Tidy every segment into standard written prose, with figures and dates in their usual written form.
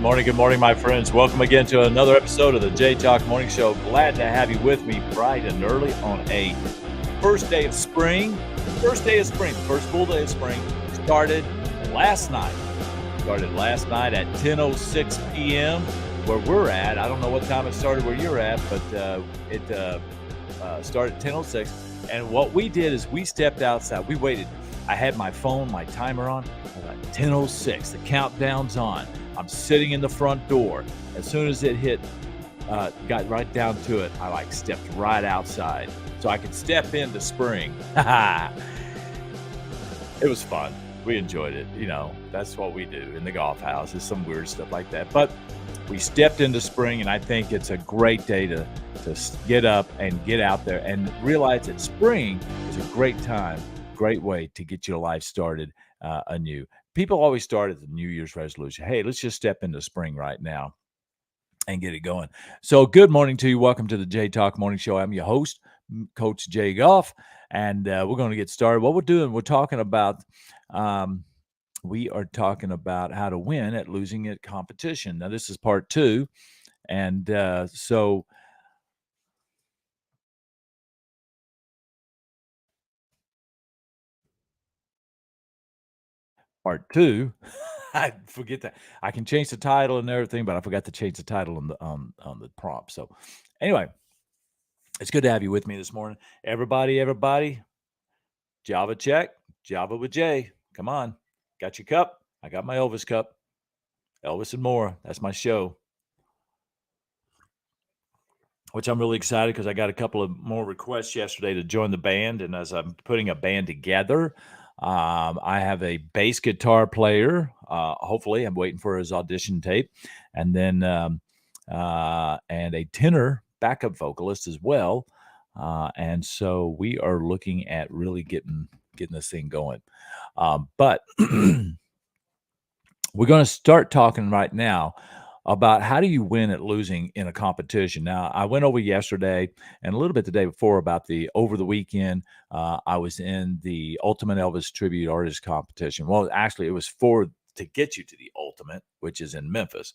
Good morning, my friends. Welcome again to another episode of the J Talk Morning Show. Glad to have you with me bright and early on a first day of spring. First full day of spring started last night. At 10:06 p.m. where we're at. I don't know what time it started where you're at, but it started at 10:06. And what we did is we stepped outside. We waited. I had my phone, my timer on. I was like, 10:06. The countdown's on. I'm sitting in the front door. As soon as it hit, got right down to it, I stepped right outside so I could step into spring. It was fun. We enjoyed it. You know, that's what we do in the golf house, is some weird stuff like that. But we stepped into spring, and I think it's a great day to get up and get out there and realize that spring is a great time, great way to get your life started anew. People always start at the New Year's resolution. Hey, let's just step into spring right now and get it going. So good morning to you. Welcome to the J Talk Morning Show. I'm your host, Coach Jay Goff, and we're going to get started. What we're doing, we are talking about how to win at losing at competition. Now, this is part two, and so part two. I forget that. I can change the title and everything, but I forgot to change the title on the prompt. So anyway, it's good to have you with me this morning. Everybody, Java check, Java with J. Come on. Got your cup? I got my Elvis cup. Elvis and more. That's my show. Which I'm really excited because I got a couple of more requests yesterday to join the band. And as I'm putting a band together, I have a bass guitar player. Hopefully, I'm waiting for his audition tape, and then and a tenor backup vocalist as well. And so we are looking at really getting this thing going. But we're going to start talking right now about how do you win at losing in a competition. Now, I went over yesterday and a little bit the day before about over the weekend. I was in the Ultimate Elvis Tribute Artist competition. Well, actually, it was to get you to the Ultimate, which is in Memphis.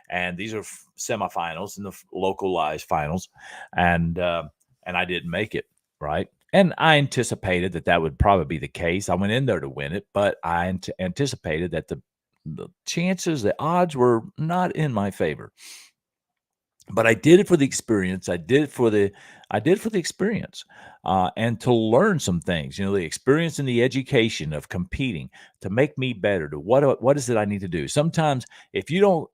And these are semifinals and the localized finals. And I didn't make it, right? And I anticipated that would probably be the case. I went in there to win it, but I anticipated that the odds were not in my favor. But I did it for the experience. I did it for the experience, and to learn some things. You know, the experience and the education of competing to make me better. To what is it I need to do? Sometimes, if you don't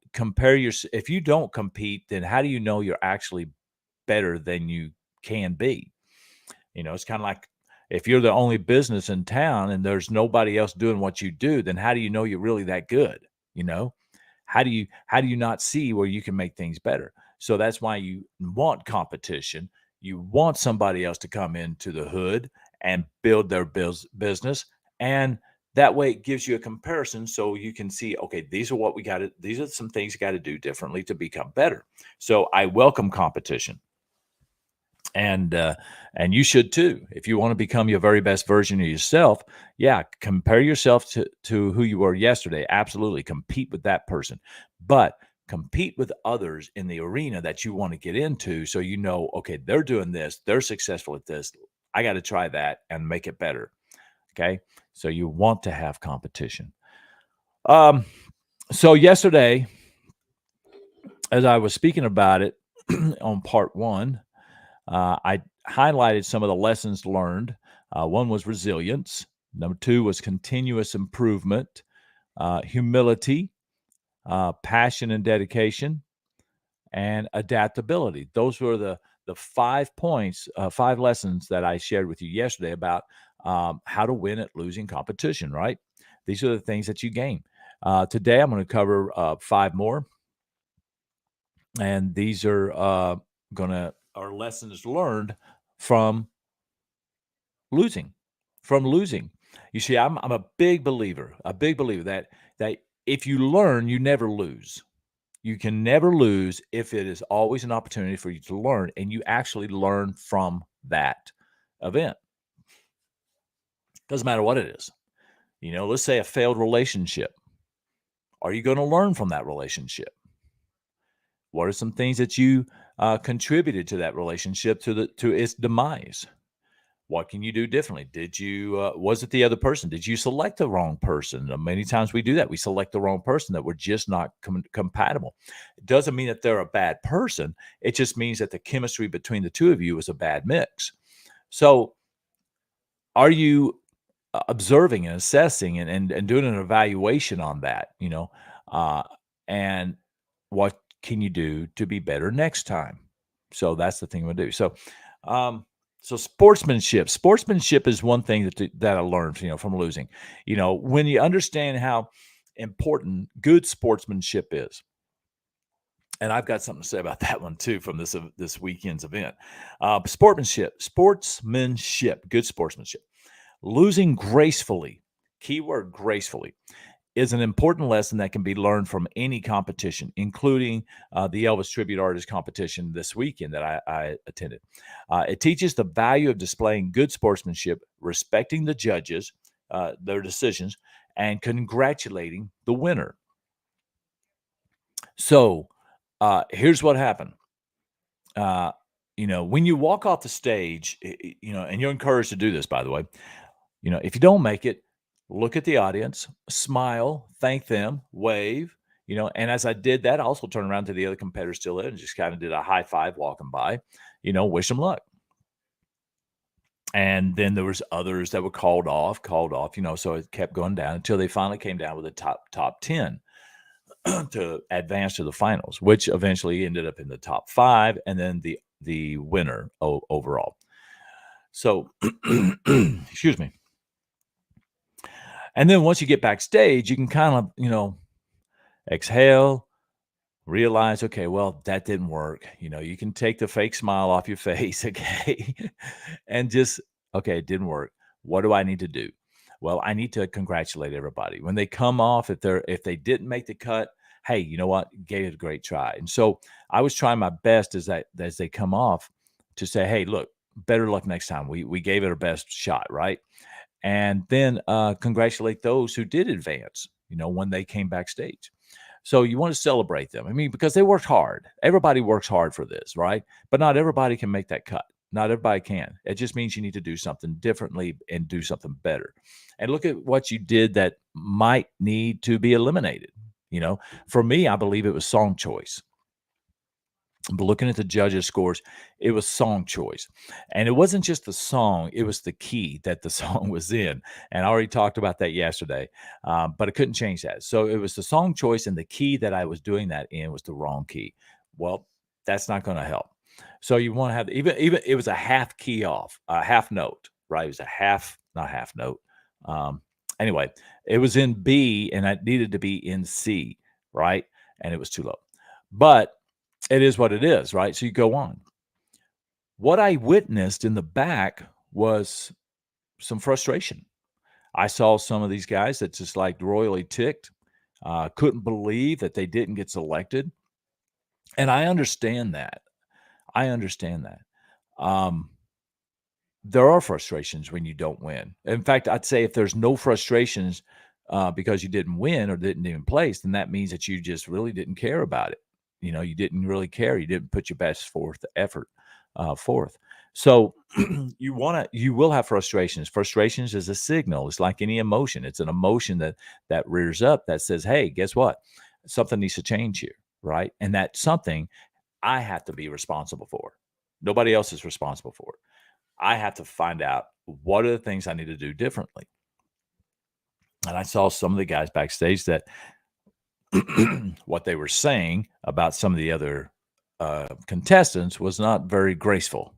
if you don't compete, then how do you know you're actually better than you can be? You know, it's kind of like, if you're the only business in town and there's nobody else doing what you do, then how do you know you're really that good? You know, how do you not see where you can make things better? So that's why you want competition. You want somebody else to come into the hood and build their business. And that way it gives you a comparison so you can see, okay, these are some things you got to do differently to become better. So I welcome competition. And you should too. If you want to become your very best version of yourself, yeah, compare yourself to who you were yesterday. Absolutely, compete with that person, but compete with others in the arena that you want to get into. So you know, okay, they're doing this, they're successful at this. I got to try that and make it better. Okay, so you want to have competition. So yesterday, as I was speaking about it on part one, I highlighted some of the lessons learned. One was resilience. Number two was continuous improvement, humility, passion and dedication, and adaptability. Those were the 5 points, 5 lessons that I shared with you yesterday about how to win at losing competition, right? These are the things that you gain. Today, I'm going to cover 5 more. And these are are lessons learned from losing. You see, I'm a big believer that if you learn, you never lose. You can never lose if it is always an opportunity for you to learn, and you actually learn from that event. Doesn't matter what it is. You know, let's say a failed relationship. Are you going to learn from that relationship? What are some things that you contributed to that relationship to its demise? What can you do differently? Did you was it the other person? Did you select the wrong person? Many times we do that. We select the wrong person that we're just not compatible. It doesn't mean that they're a bad person. It just means that the chemistry between the two of you is a bad mix. So, are you observing and assessing and doing an evaluation on that, uh, and what can you do to be better next time? So that's the thing we do. Um, so sportsmanship is one thing that I learned, from losing. When you understand how important good sportsmanship is, and I've got something to say about that one too from this weekend's event. Sportsmanship, good sportsmanship. Losing gracefully, keyword gracefully, is an important lesson that can be learned from any competition, including the Elvis Tribute Artist competition this weekend that I attended. It teaches the value of displaying good sportsmanship, respecting the judges, their decisions, and congratulating the winner. So here's what happened. Uh, when you walk off the stage, and you're encouraged to do this, by the way. If you don't make it, look at the audience, smile, thank them, wave, and as I did that, I also turned around to the other competitors still there and just kind of did a high five walking by, wish them luck. And then there was others that were called off, so it kept going down until they finally came down with the top 10 to advance to the finals, which eventually ended up in the top 5 and then the winner overall. So, excuse me. And then once you get backstage, you can kind of, exhale, realize, okay, well, that didn't work. You can take the fake smile off your face, okay, and just, okay, it didn't work. What do I need to do? Well, I need to congratulate everybody when they come off. If they didn't make the cut, hey, you know what? Gave it a great try. And so I was trying my best as they come off to say, hey, look, better luck next time. We gave it our best shot, right? And then congratulate those who did advance, when they came backstage. So you want to celebrate them. I mean, because they worked hard. Everybody works hard for this, right? But not everybody can make that cut. Not everybody can. It just means you need to do something differently and do something better. And look at what you did that might need to be eliminated. For me, I believe it was song choice. But looking at the judges' scores, it was song choice. And it wasn't just the song, it was the key that the song was in. And I already talked about that yesterday, but I couldn't change that. So it was the song choice, and the key that I was doing that in was the wrong key. Well, that's not going to help. So you want to have even it was a half key off, a half note, right? It was a half, not half note. Um, anyway, it was in B and I needed to be in C, right? And it was too low. But it is what it is, right? So you go on. What I witnessed in the back was some frustration. I saw some of these guys that just like royally ticked, couldn't believe that they didn't get selected. And I understand that. I understand that. Um, there are frustrations when you don't win. In fact, I'd say if there's no frustrations because you didn't win or didn't even place, then that means that you just really didn't care about it. You didn't really care. You didn't put your best forth effort forth. So you will have frustrations. Frustrations is a signal. It's like any emotion. It's an emotion that rears up that says, "Hey, guess what? Something needs to change here." Right. And that something I have to be responsible for. Nobody else is responsible for it. I have to find out what are the things I need to do differently. And I saw some of the guys backstage that what they were saying about some of the other contestants was not very graceful.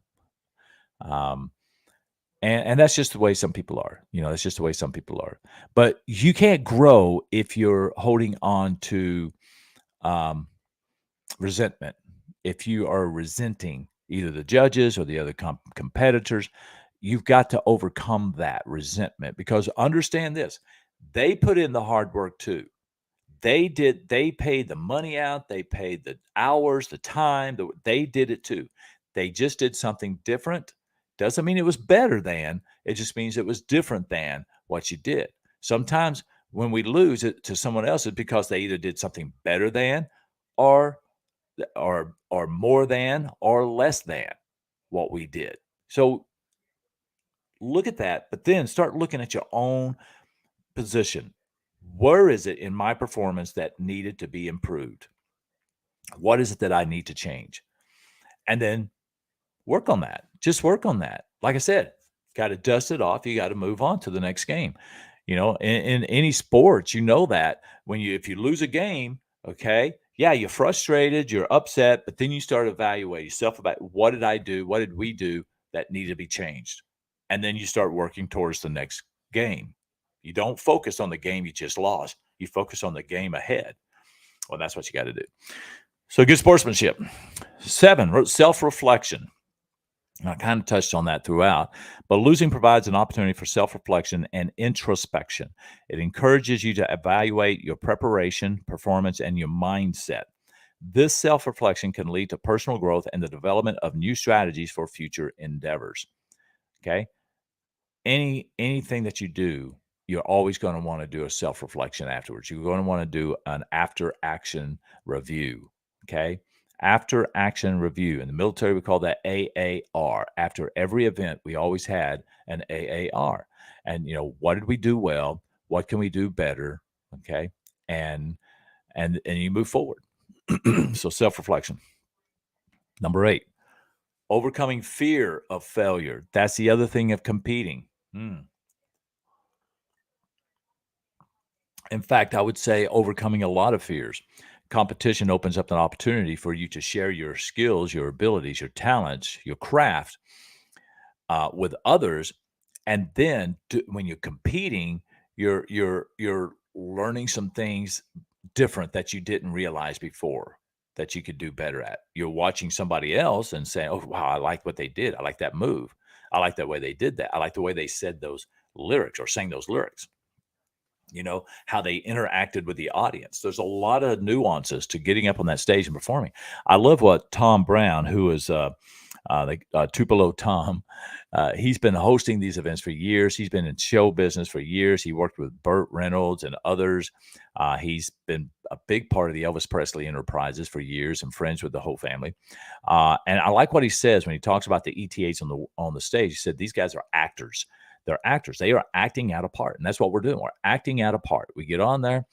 Um, and that's just the way some people are. That's just the way some people are. But you can't grow if you're holding on to um, resentment. If you are resenting either the judges or the other competitors, you've got to overcome that resentment because understand this, they put in the hard work too. They paid the money out, they paid the hours, the time, they did it too. They just did something different. Doesn't mean it was better than, it just means it was different than what you did. Sometimes when we lose it to someone else, it's because they either did something better than or or more than or less than what we did. So look at that, but then start looking at your own position. Where is it in my performance that needed to be improved? What is it that I need to change? And then work on that. Just work on that. Like I said, got to dust it off. You got to move on to the next game. In any sports, you know that when you if you lose a game, okay, yeah, you're frustrated, you're upset, but then you start evaluating yourself about what did I do, what did we do that needed to be changed, and then you start working towards the next game. You don't focus on the game you just lost. You focus on the game ahead. Well, that's what you got to do. So good sportsmanship. 7, self-reflection. I kind of touched on that throughout, but losing provides an opportunity for self reflection and introspection. It encourages you to evaluate your preparation, performance, and your mindset. This self reflection can lead to personal growth and the development of new strategies for future endeavors. Okay. Anything that you do, you're always going to want to do a self-reflection afterwards. You're going to want to do an after action review. Okay. After action review. In the military, we call that AAR. After every event, we always had an AAR. And what did we do well? What can we do better? Okay. And you move forward. So self-reflection. Number 8, overcoming fear of failure. That's the other thing of competing. In fact, I would say overcoming a lot of fears. Competition opens up an opportunity for you to share your skills, your abilities, your talents, your craft with others, and then when you're competing, you're learning some things different that you didn't realize before that you could do better at. You're watching somebody else and saying, "Oh, wow, I like what they did. I like that move. I like the way they did that. I like the way they said those lyrics or sang those lyrics." How they interacted with the audience. There's a lot of nuances to getting up on that stage and performing. I love what Tom Brown, who is Tupelo Tom, he's been hosting these events for years. He's been in show business for years. He worked with Burt Reynolds and others. He's been a big part of the Elvis Presley enterprises for years and friends with the whole family. And I like what he says when he talks about the ETAs on the stage. He said, these guys are actors. They're actors. They are acting out a part, and that's what we're doing. We're acting out a part. We get on there.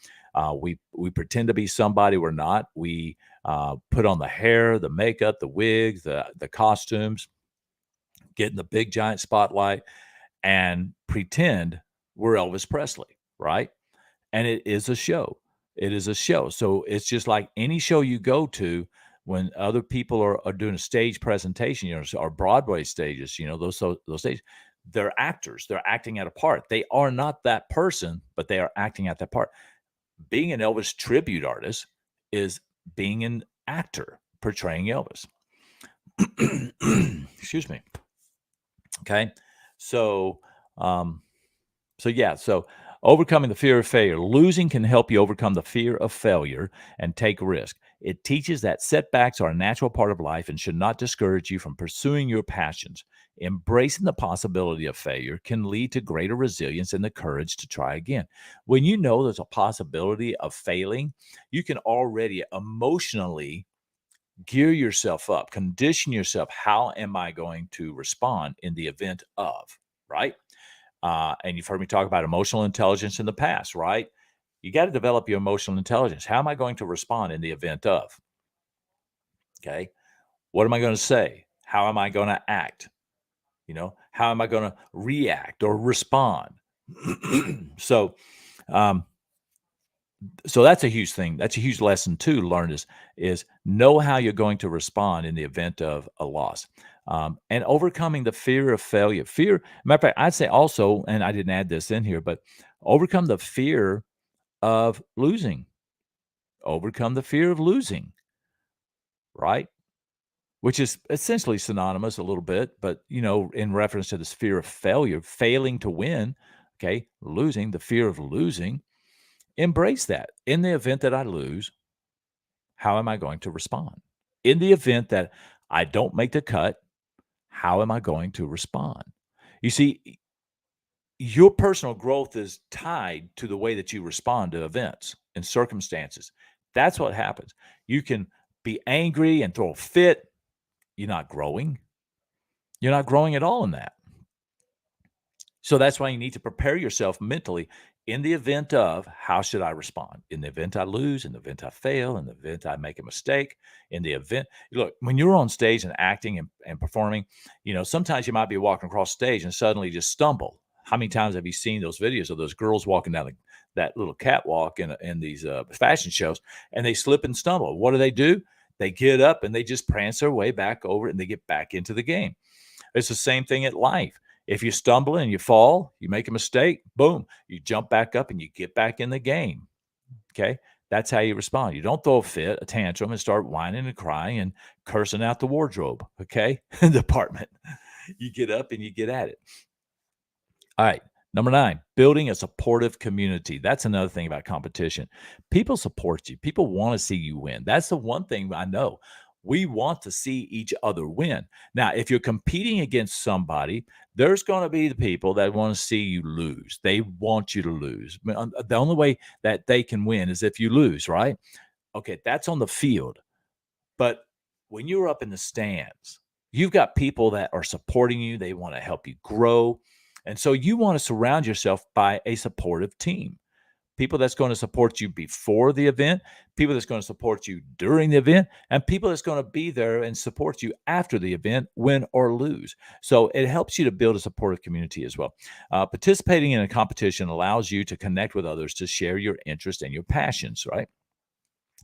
We pretend to be somebody we're not. We put on the hair, the makeup, the wigs, the costumes, get in the big giant spotlight, and pretend we're Elvis Presley, right? And it is a show. It is a show. So it's just like any show you go to when other people are doing a stage presentation, or Broadway stages, those stages, they're actors. They're acting out a part. They are not that person, but they are acting out that part. Being an Elvis tribute artist is being an actor portraying Elvis. Excuse me. Okay. So, so overcoming the fear of failure. Losing can help you overcome the fear of failure and take risk. It teaches that setbacks are a natural part of life and should not discourage you from pursuing your passions. Embracing the possibility of failure can lead to greater resilience and the courage to try again. When you know there's a possibility of failing, you can already emotionally gear yourself up, condition yourself. How am I going to respond in the event of, right? And you've heard me talk about emotional intelligence in the past, right? You got to develop your emotional intelligence. How am I going to respond in the event of? Okay. What am I going to say? How am I going to act? How am I going to react or respond? so, um, so that's a huge thing. That's a huge lesson too to learn is know how you're going to respond in the event of a loss. And overcoming the fear of failure. Matter of fact, I'd say also, and I didn't add this in here, but overcome the fear of losing. Overcome the fear of losing, right? Which is essentially synonymous a little bit, but in reference to this fear of failure, failing to win, okay, losing, the fear of losing, embrace that. In the event that I lose, how am I going to respond? In the event that I don't make the cut, how am I going to respond? You see, your personal growth is tied to the way that you respond to events and circumstances. That's what happens. You can be angry and throw a fit, you're not growing. You're not growing at all in that. So that's why you need to prepare yourself mentally in the event of how should I respond? In the event I lose, in the event I fail, in the event I make a mistake, in the event look, when you're on stage and acting and performing, sometimes you might be walking across stage and suddenly just stumble. How many times have you seen those videos of those girls walking down that little catwalk in these fashion shows and they slip and stumble? What do? They get up and they just prance their way back over and they get back into the game. It's the same thing at life. If you stumble and you fall, you make a mistake, boom, you jump back up and you get back in the game. Okay. That's how you respond. You don't throw a fit, a tantrum, and start whining and crying and cursing out the wardrobe. Okay. Department. You get up and you get at it. All right. Number 9, building a supportive community. That's another thing about competition. People support you. People want to see you win. That's the one thing I know. We want to see each other win. Now, if you're competing against somebody, there's going to be the people that want to see you lose. They want you to lose. The only way that they can win is if you lose, right? Okay, that's on the field. But when you're up in the stands, you've got people that are supporting you. They want to help you grow. And so you want to surround yourself by a supportive team. People that's going to support you before the event, people that's going to support you during the event, and people that's going to be there and support you after the event, win or lose. So it helps you to build a supportive community as well. Participating in a competition allows you to connect with others to share your interests and your passions, right?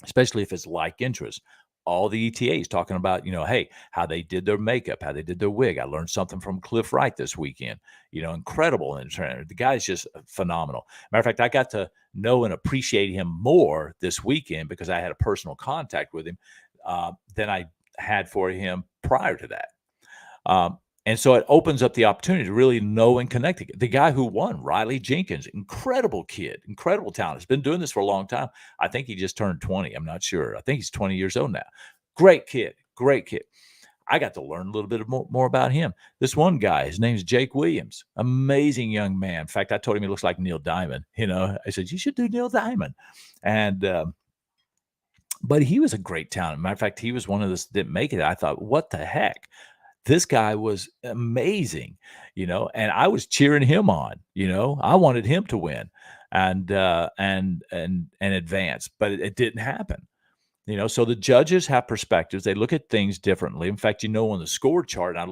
Especially if it's like interest. All the ETAs talking about, hey, how they did their makeup, how they did their wig. I learned something from Cliff Wright this weekend. Incredible in trainer. The guy's just phenomenal. Matter of fact, I got to know and appreciate him more this weekend because I had a personal contact with him than I had for him prior to that. And so it opens up the opportunity to really know and connect. The guy who won, Riley Jenkins, incredible kid, incredible talent. Has been doing this for a long time. I think he just turned 20. I'm not sure. I think he's 20 years old now. Great kid. Great kid. I got to learn a little bit more about him. This one guy, his name's Jake Williams. Amazing young man. In fact, I told him he looks like Neil Diamond. I said, you should do Neil Diamond. And, but he was a great talent. Matter of fact, he was one of those that didn't make it. I thought, what the heck? This guy was amazing, and I was cheering him on. I wanted him to win and advance, but it didn't happen. So the judges have perspectives. They look at things differently. In fact, on the score chart, I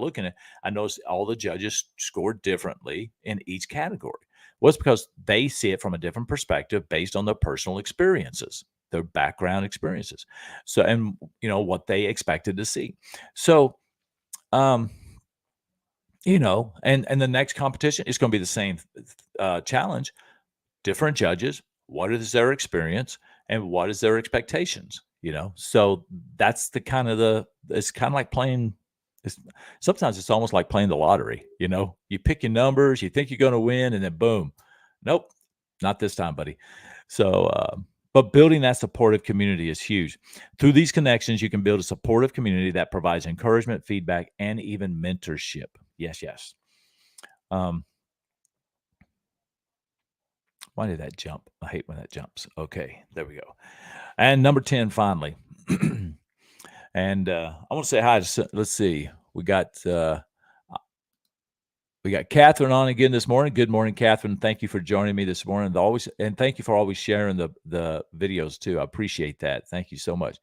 noticed all the judges scored differently in each category. Well, it's because they see it from a different perspective based on their personal experiences, their background experiences. So, and what they expected to see. So, um, and the next competition is going to be the same challenge. Different judges. What is their experience and what is their expectations? So that's it's kind of like playing. Sometimes it's almost like playing the lottery. You pick your numbers, you think you're going to win, and then boom, nope, not this time, buddy. So, but building that supportive community is huge. Through these connections, you can build a supportive community that provides encouragement, feedback, and even mentorship. Yes, yes. Why did that jump? I hate when that jumps. Okay, there we go. And number 10, finally. And I want to say hi to, let's see, we got Catherine on again this morning. Good morning, Catherine. Thank you for joining me this morning. And thank you for always sharing the videos too. I appreciate that. Thank you so much.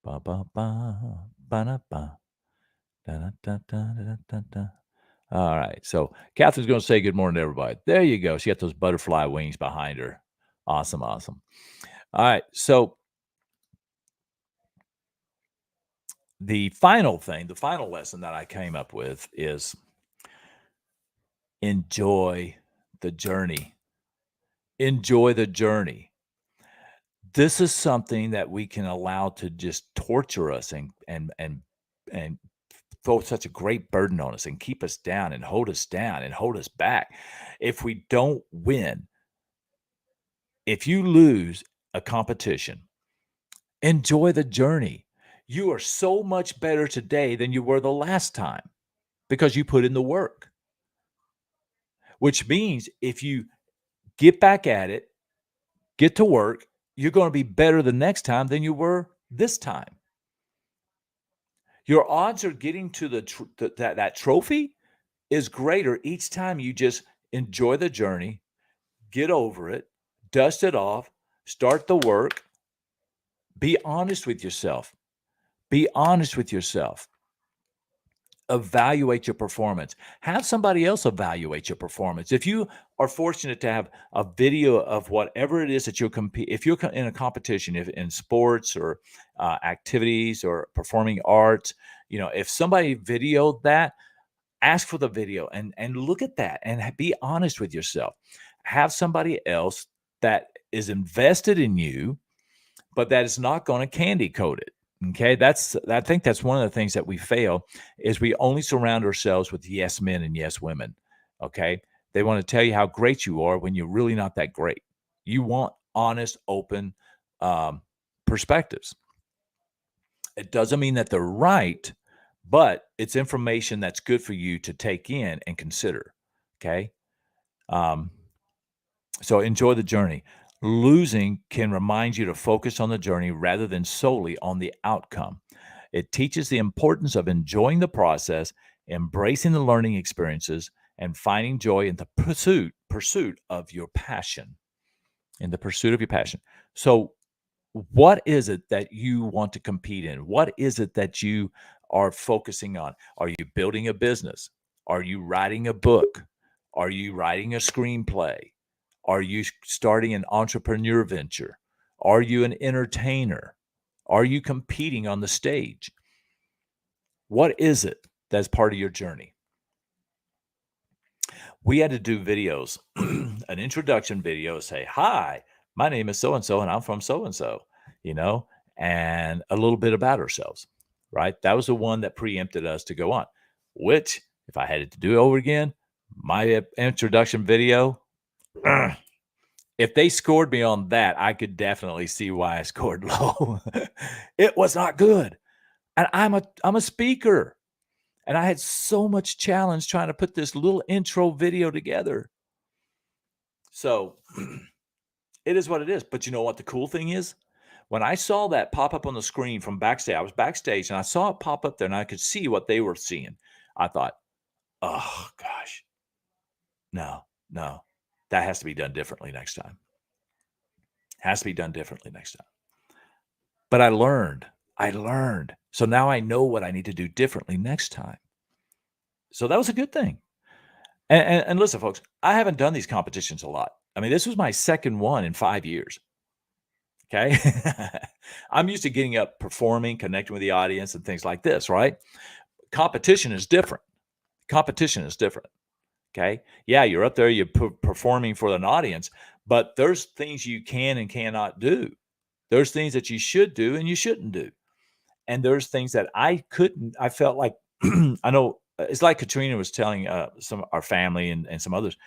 Ba, ba, ba, ba, da, ba. Da, da, da, da, da, da, da. All right. So Catherine's going to say good morning to everybody. There you go. She got those butterfly wings behind her. Awesome. Awesome. All right. So the final lesson that I came up with is enjoy the journey. Enjoy the journey. This is something that we can allow to just torture us and throw such a great burden on us and keep us down and hold us back. If we don't win, if you lose a competition, enjoy the journey. You are so much better today than you were the last time because you put in the work. Which means if you get back at it, get to work, you're going to be better the next time than you were this time. Your odds of getting to that trophy is greater each time you just enjoy the journey, get over it, dust it off, start the work, be honest with yourself. Be honest with yourself. Evaluate your performance. Have somebody else evaluate your performance. If you are fortunate to have a video of whatever it is that you're compete, if you're in a competition, if in sports or activities or performing arts, if somebody videoed that, ask for the video and look at that and be honest with yourself. Have somebody else that is invested in you, but that is not going to candy coat it. Okay, I think that's one of the things that we fail is we only surround ourselves with yes men and yes women. Okay, they want to tell you how great you are when you're really not that great. You want honest, open perspectives. It doesn't mean that they're right, but it's information that's good for you to take in and consider. Okay, um, so enjoy the journey. Losing can remind you to focus on the journey rather than solely on the outcome. It teaches the importance of enjoying the process, embracing the learning experiences, and finding joy in the pursuit of your passion. In the pursuit of your passion. So, what is it that you want to compete in? What is it that you are focusing on? Are you building a business? Are you writing a book? Are you writing a screenplay? Are you starting an entrepreneur venture? Are you an entertainer? Are you competing on the stage? What is it that's part of your journey? We had to do videos, an introduction video, say, "Hi, my name is so and so, and I'm from so and so," you know, and a little bit about ourselves, right? That was the one that preempted us to go on, which, if I had to do it over again, my introduction video, if they scored me on that, I could definitely see why I scored low. It was not good. And I'm a speaker. And I had so much challenge trying to put this little intro video together. So it is what it is. But you know what the cool thing is? When I saw that pop up on the screen from backstage, I was backstage and I saw it pop up there and I could see what they were seeing. I thought, oh gosh, no, that has to be done differently next time. Has to be done differently next time. But I learned. So now I know what I need to do differently next time. So that was a good thing. And listen, folks, I haven't done these competitions a lot. I mean, this was my second one in 5 years. Okay. I'm used to getting up, performing, connecting with the audience and things like this, right? Competition is different. Competition is different. Okay. Yeah, you're up there, you're performing for an audience, but there's things you can and cannot do. There's things that you should do and you shouldn't do. And there's things that I felt like, I know it's like Katrina was telling some our family and some others,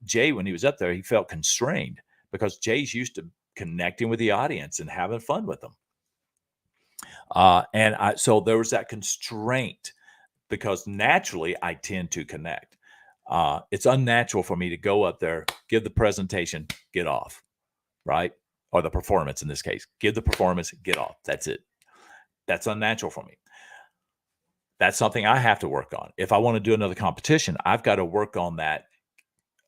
Jay, when he was up there, he felt constrained because Jay's used to connecting with the audience and having fun with them. So there was that constraint because naturally I tend to connect. It's unnatural for me to go up there, give the presentation, get off, right? Or the performance in this case, give the performance, get off. That's it. That's unnatural for me. That's something I have to work on. If I want to do another competition, I've got to work on that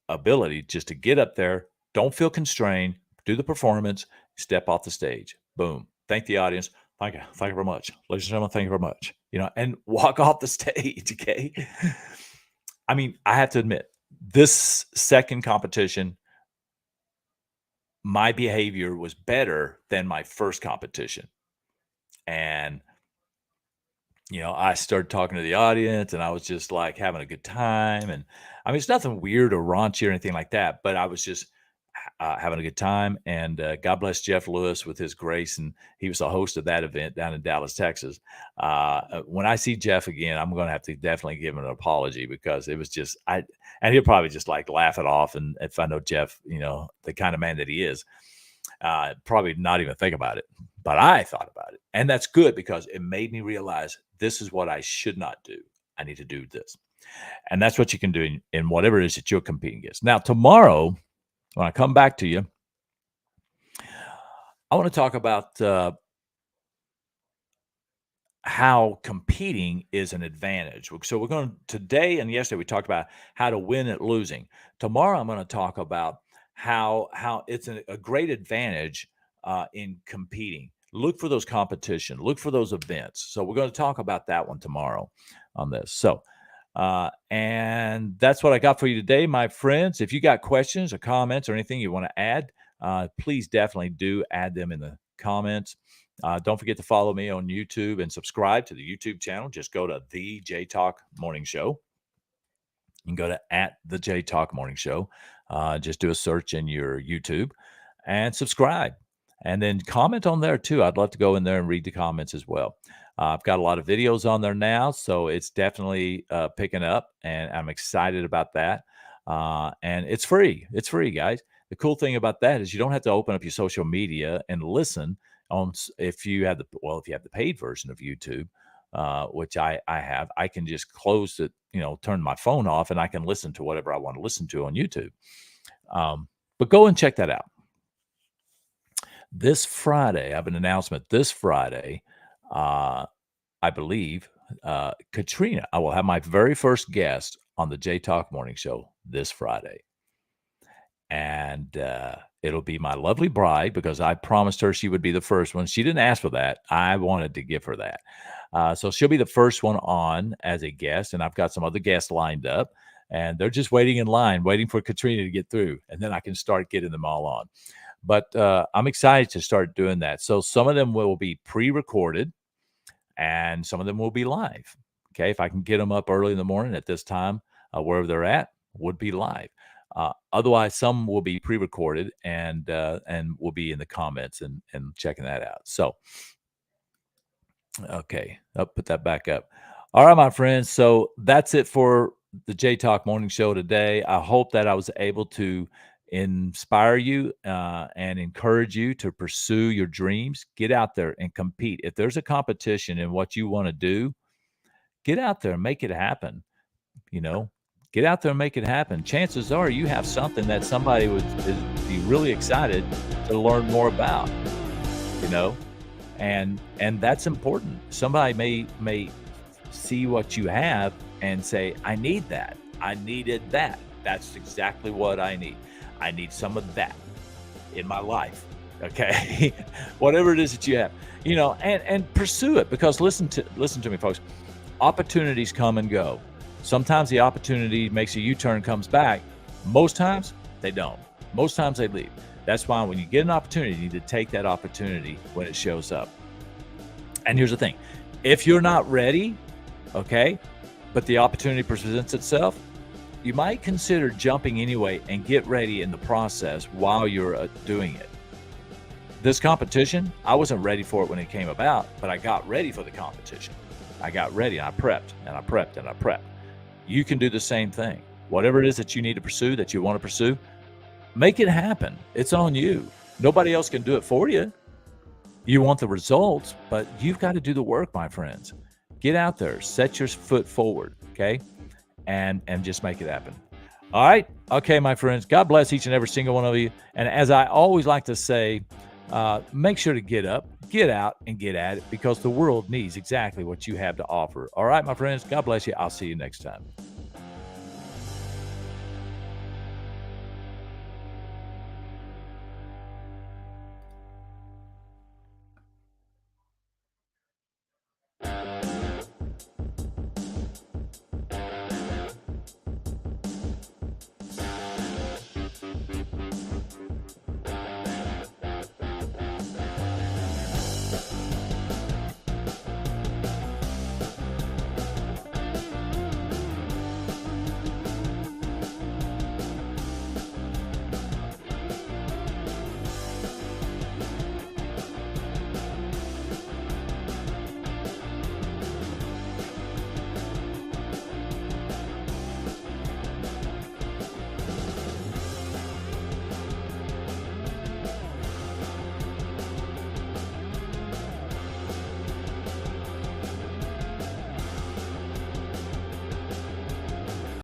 ability just to get up there, don't feel constrained, do the performance, step off the stage. Boom. Thank the audience. Thank you. Thank you very much. Ladies and gentlemen, thank you very much. And walk off the stage. Okay. I mean, I have to admit, this second competition, my behavior was better than my first competition. And I started talking to the audience and I was just like having a good time. And I mean, it's nothing weird or raunchy or anything like that, but I was just having a good time. And God bless Jeff Lewis with his grace. And he was the host of that event down in Dallas, Texas. When I see Jeff again, I'm going to have to definitely give him an apology because it was just, and he'll probably just like laugh it off. And if I know Jeff, the kind of man that he is, probably not even think about it. But I thought about it. And that's good because it made me realize this is what I should not do. I need to do this. And that's what you can do in whatever it is that you're competing against. Now, tomorrow, when I come back to you, I want to talk about how competing is an advantage. So we're going to today and yesterday we talked about how to win at losing. Tomorrow I'm going to talk about how it's a great advantage in competing. Look for those competition. Look for those events. So we're going to talk about that one tomorrow on this. So and that's what I got for you today, my friends. If you got questions or comments or anything you want to add, please definitely do add them in the comments. Don't forget to follow me on YouTube and subscribe to the YouTube channel. Just go to the J Talk Morning Show. You can go to at the J Talk Morning Show. Just do a search in your YouTube and subscribe. And then comment on there too. I'd love to go in there and read the comments as well. I've got a lot of videos on there now, so it's definitely picking up, and I'm excited about that. And it's free. It's free, guys. The cool thing about that is you don't have to open up your social media and listen on if you have the paid version of YouTube, which I have. I can just close it, turn my phone off, and I can listen to whatever I want to listen to on YouTube. But go and check that out. This Friday, I have an announcement. This Friday, I believe, Katrina, I will have my very first guest on the J Talk Morning Show this Friday. And it'll be my lovely bride, because I promised her she would be the first one. She didn't ask for that. I wanted to give her that. So she'll be the first one on as a guest, and I've got some other guests lined up, and they're just waiting in line, waiting for Katrina to get through, and then I can start getting them all on. But I'm excited to start doing that. So some of them will be pre-recorded, and some of them will be live. Okay, if I can get them up early in the morning at this time, wherever they're at, would be live. Otherwise, some will be pre-recorded and will be in the comments and checking that out. So, okay, I'll put that back up. All right, my friends. So that's it for the J Talk Morning Show today. I hope that I was able to inspire you and encourage you to pursue your dreams. Get out there and compete. If there's a competition in what you want to do, get out there and make it happen. Get out there and make it happen. Chances are you have something that somebody would be really excited to learn more about, and that's important. Somebody may see what you have and say, I need that. I needed that. That's exactly what I need. I need some of that in my life. Okay. Whatever it is that you have, and pursue it, because listen to me, folks. Opportunities come and go. Sometimes the opportunity makes a U-turn, comes back. Most times they don't. Most times they leave. That's why when you get an opportunity, you need to take that opportunity when it shows up. And here's the thing. If you're not ready, okay, but the opportunity presents itself, you might consider jumping anyway and get ready in the process while you're doing it. This competition, I wasn't ready for it when it came about, but I got ready for the competition. I got ready, and I prepped, and I prepped, and I prepped. You can do the same thing. Whatever it is that you need to pursue, that you want to pursue, make it happen. It's on you. Nobody else can do it for you. You want the results, but you've got to do the work, my friends. Get out there, set your foot forward, okay? And just make it happen. All right? Okay, my friends. God bless each and every single one of you. And as I always like to say, make sure to get up, get out, and get at it, because the world needs exactly what you have to offer. All right, my friends. God bless you. I'll see you next time.